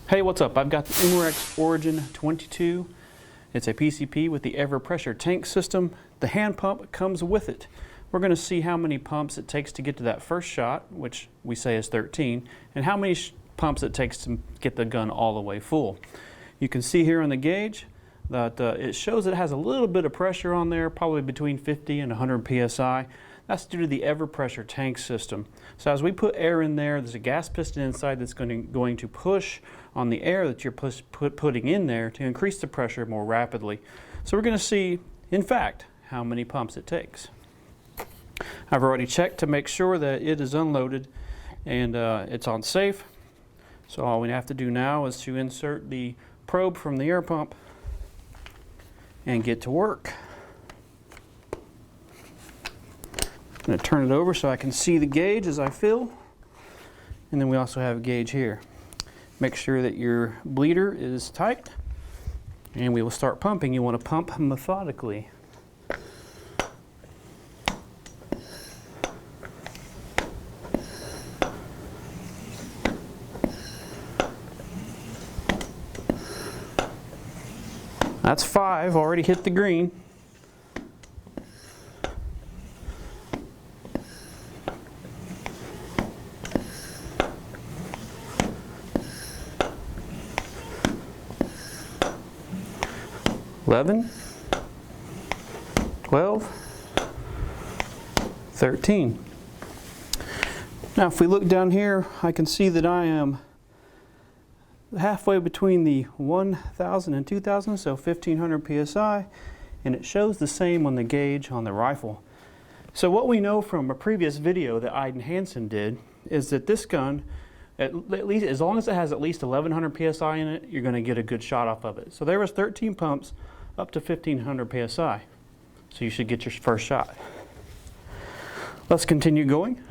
Hey, what's up? I've got the Umarex Origin 22. It's a PCP with the ever pressure tank system. The hand pump comes with it. We're going to see how many pumps it takes to get to that first shot, which we say is 13, and how many pumps it takes to get the gun all the way full. You can see here on the gauge that it shows it has a little bit of pressure on there, probably between 50 and 100 psi. That's due to the ever pressure tank system. So as we put air in there's a gas piston inside that's going to push on the air that you're putting in there to increase the pressure more rapidly. So we're going to see, in fact, how many pumps it takes. I've already checked to make sure that it is unloaded and it's on safe. So all we have to do now is to insert the probe from the air pump and get to work. I'm going to turn it over so I can see the gauge as I fill. And then we also have a gauge here. Make sure that your bleeder is tight. And we will start pumping. You want to pump methodically. That's 5, already hit the green. $11, $12, $13. Now if we look down here, I can see that I am halfway between the 1,000 and 2,000, so 1,500 psi, and it shows the same on the gauge on the rifle. So what we know from a previous video that Iden Hansen did is that this gun, at least as long as it has at least 1,100 psi in it, you're going to get a good shot off of it. So there was 13 pumps up to 1,500 psi. So you should get your first shot. Let's continue going.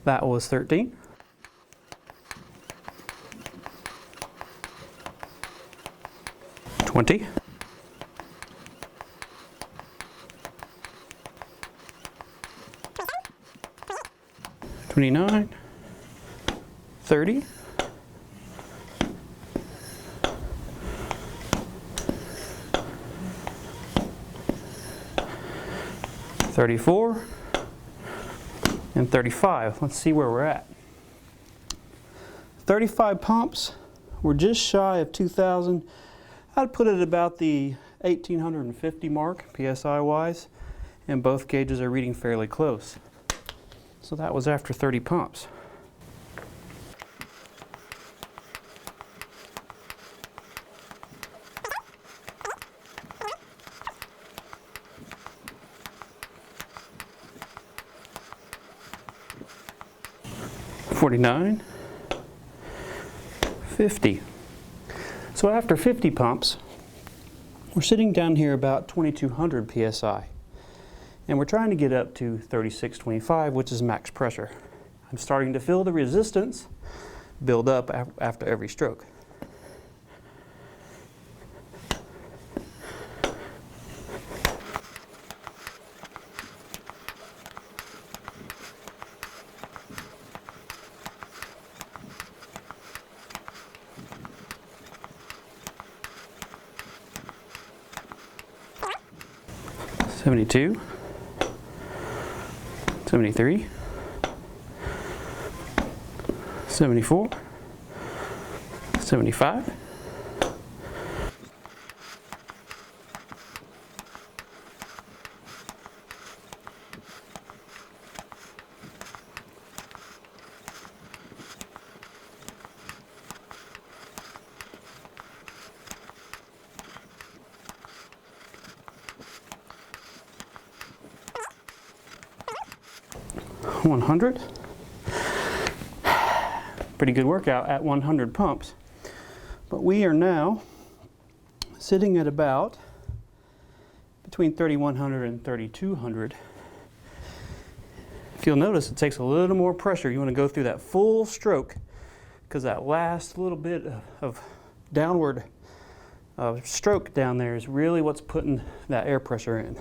That was 13. $20. $29. $30. $34 and $35. Let's see where we're at. 35 pumps. We're just shy of 2,000. I'd put it at about the 1,850 mark, PSI wise, and both gauges are reading fairly close. So that was after 30 pumps. $49, $50. So after 50 pumps, we're sitting down here about 2,200 psi. And we're trying to get up to 3625, which is max pressure. I'm starting to feel the resistance build up after every stroke. $72, $73, $74, $75, $100. Pretty good workout at 100 pumps. But we are now sitting at about between 3,100 and 3,200. If you'll notice, it takes a little more pressure. You want to go through that full stroke because that last little bit of downward stroke down there is really what's putting that air pressure in.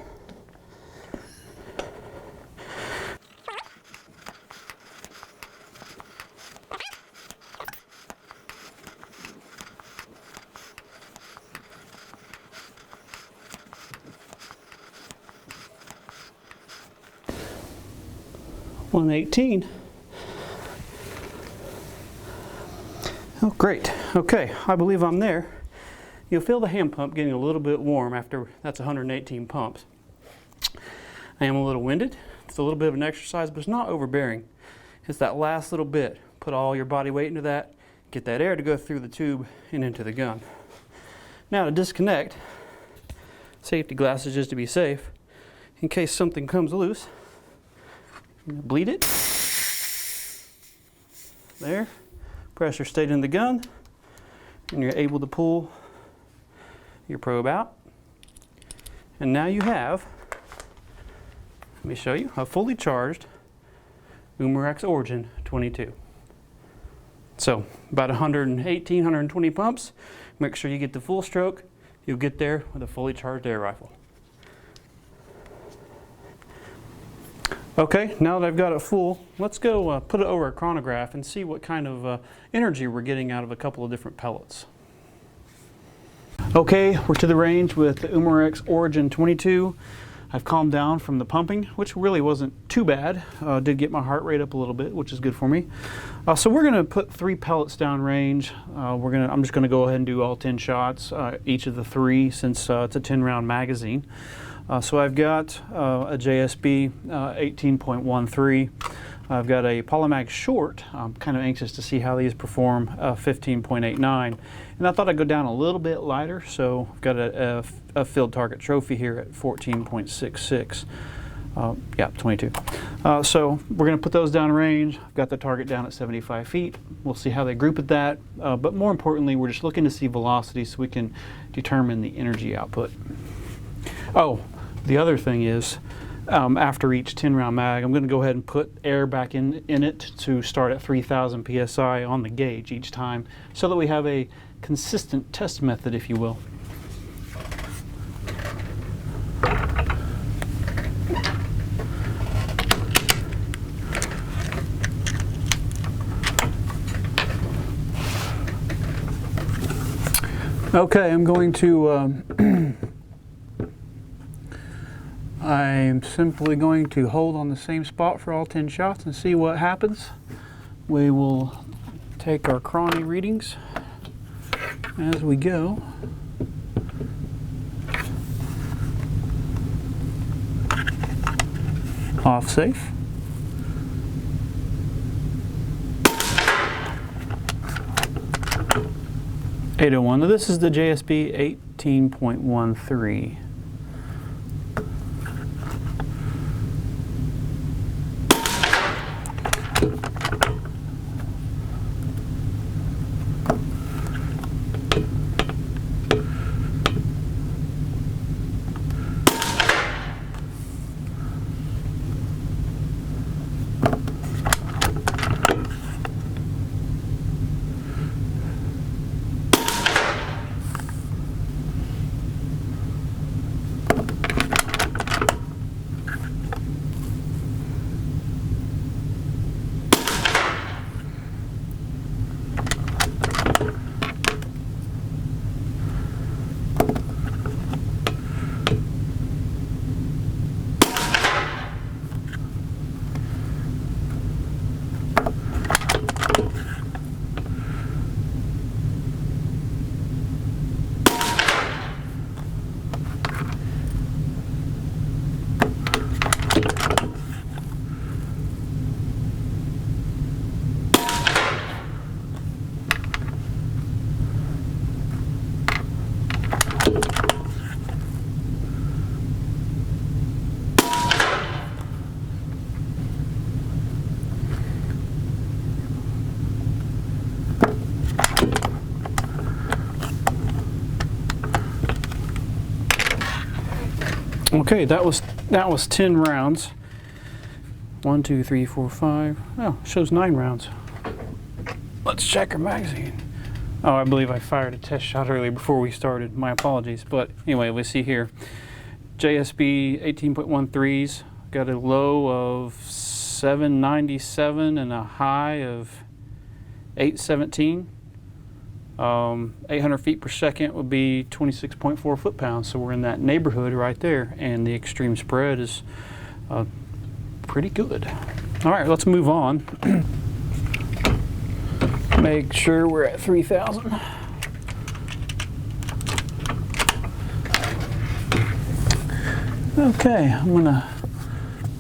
118. Oh, great. Okay, I believe I'm there. You'll feel the hand pump getting a little bit warm after that's 118 pumps. I am a little winded. It's a little bit of an exercise, but it's not overbearing. It's that last little bit. Put all your body weight into that, get that air to go through the tube and into the gun. Now to disconnect, safety glasses just to be safe, in case something comes loose. Bleed it. There. Pressure stayed in the gun, and you're able to pull your probe out. And now you have, let me show you, a fully charged Umarex Origin 22. So about 118, 120 pumps. Make sure you get the full stroke. You'll get there with a fully charged air rifle. Okay, now that I've got it full, let's go put it over a chronograph and see what kind of energy we're getting out of a couple of different pellets. Okay, we're to the range with the Umarex Origin 22. I've calmed down from the pumping, which really wasn't too bad. Did get my heart rate up a little bit, which is good for me. So we're going to put 3 pellets down range. I'm just going to go ahead and do all 10 shots, each of the 3, since it's a 10-round magazine. So I've got a JSB 18.13. I've got a Polymag short. I'm kind of anxious to see how these perform, 15.89. And I thought I'd go down a little bit lighter, so I've got a field target trophy here at 14.66. Yeah, 22. So we're going to put those down range. I've got the target down at 75 feet. We'll see how they group at that. But more importantly, we're just looking to see velocity so we can determine the energy output. Oh, the other thing is, after each 10-round mag, I'm going to go ahead and put air back in it to start at 3,000 psi on the gauge each time, so that we have a consistent test method, if you will. Okay, I'm going to I'm simply going to hold on the same spot for all 10 shots and see what happens. We will take our chrony readings as we go. Off safe. .801. Now this is the JSB 18.13. Okay, that was 10 rounds. 1, 2, 3, 4, 5. Oh, it shows 9 rounds. Let's check our magazine. Oh, I believe I fired a test shot earlier before we started. My apologies. But anyway, let's see here. JSB 18.13s got a low of 797 and a high of 817. 800 feet per second would be 26.4 foot-pounds, so we're in that neighborhood right there, and the extreme spread is pretty good. All right, let's move on. Make sure we're at 3,000. Okay, I'm gonna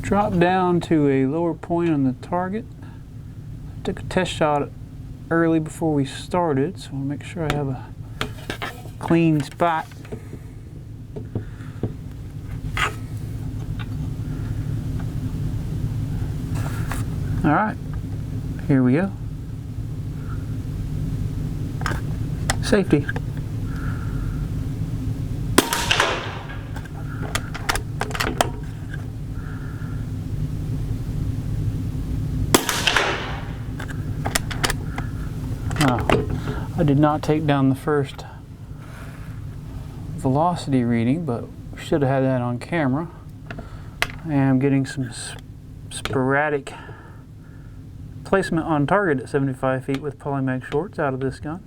drop down to a lower point on the target. I took a test shot early before we started, so I'll make sure I have a clean spot. All right, here we go. Safety. I did not take down the first velocity reading, but we should have had that on camera. I am getting some sporadic placement on target at 75 feet with Polymag shorts out of this gun.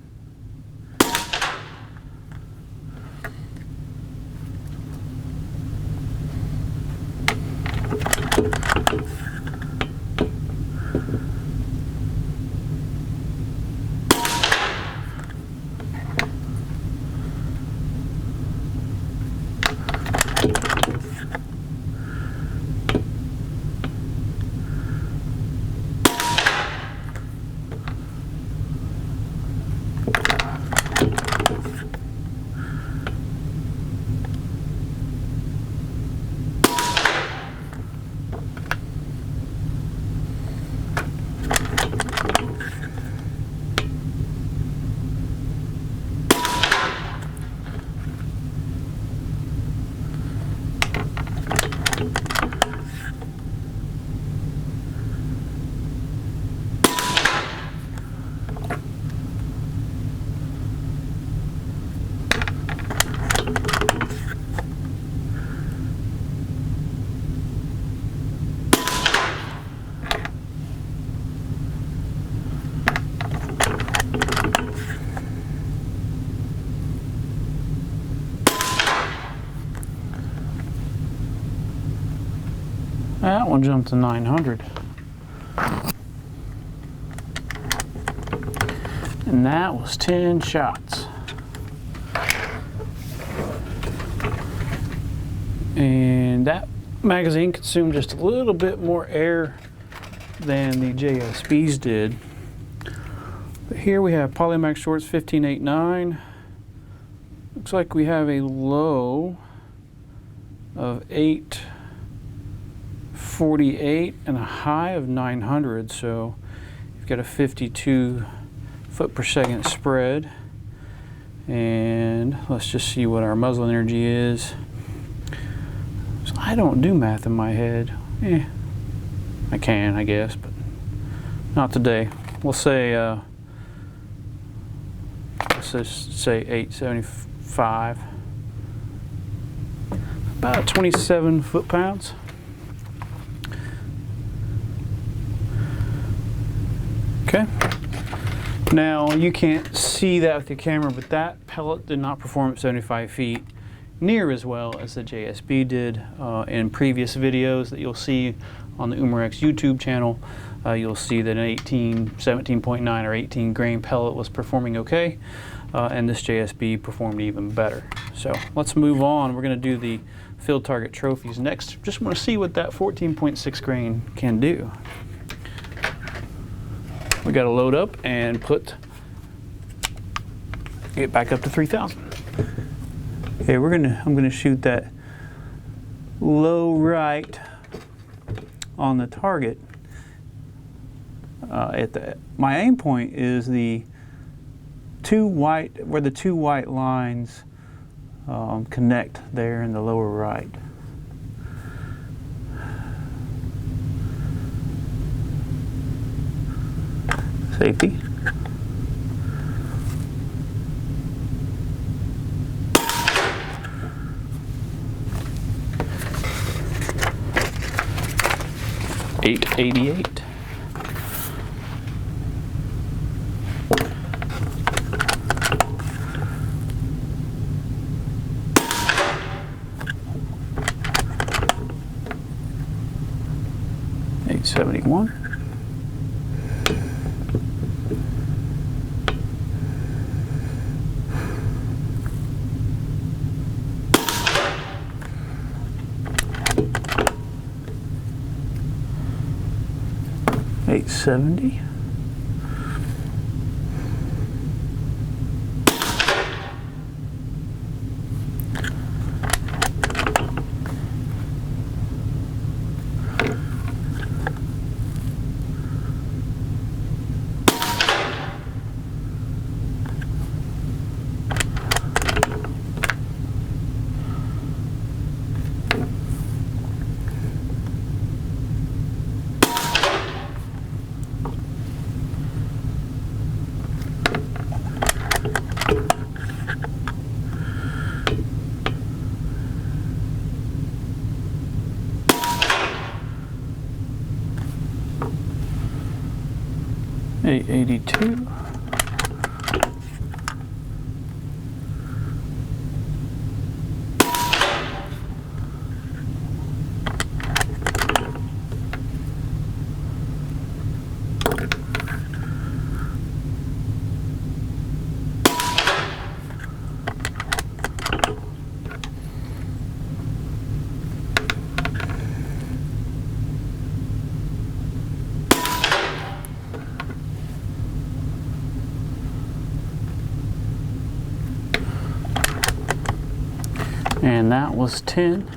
That one jumped to 900. And that was 10 shots. And that magazine consumed just a little bit more air than the JSBs did. But here we have Polymag shorts 15.89. Looks like we have a low of 848 and a high of 900, so you've got a 52 foot per second spread. And let's just see what our muzzle energy is. So I don't do math in my head. I can, I guess, but not today. We'll say let's just say 875. About 27 foot-pounds. Okay. Now you can't see that with the camera, but that pellet did not perform at 75 feet near as well as the JSB did. In previous videos that you'll see on the Umarex YouTube channel, you'll see that an 17.9 or 18 grain pellet was performing okay, and this JSB performed even better. So let's move on. We're going to do the field target trophies next. Just want to see what that 14.6 grain can do. We got to load up and get back up to 3,000. Okay, I'm gonna shoot that low right on the target. My aim point is where the two white lines connect there in the lower right. Safety. $888. 871. $870. $882. And that was 10.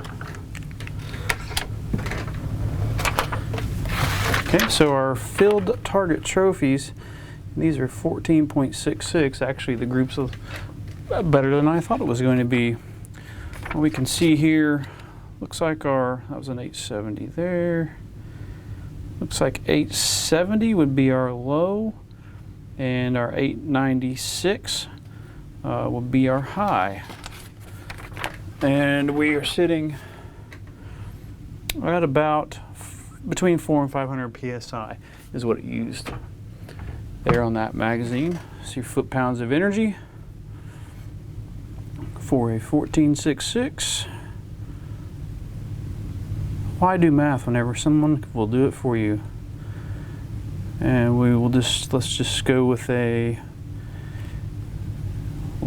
Okay, so our field target trophies, these are 14.66. Actually, the group's better than I thought it was going to be. What we can see here, looks like that was an 870 there. Looks like 870 would be our low, and our 896 would be our high. And we are sitting at about between 400 and 500 psi is what it used there on that magazine. So your foot-pounds of energy for a 14.66. Why do math whenever someone will do it for you? And let's just go with we'll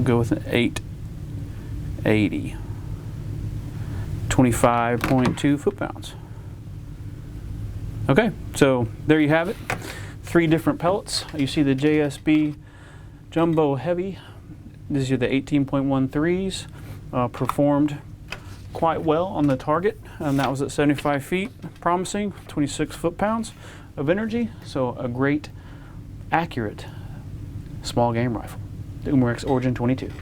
go with an 880. 25.2 foot-pounds. Okay, so there you have it. 3 different pellets. You see the JSB Jumbo Heavy. These are the 18.13s. Performed quite well on the target, and that was at 75 feet, promising 26 foot-pounds of energy. So a great, accurate small game rifle, the Umarex Origin 22.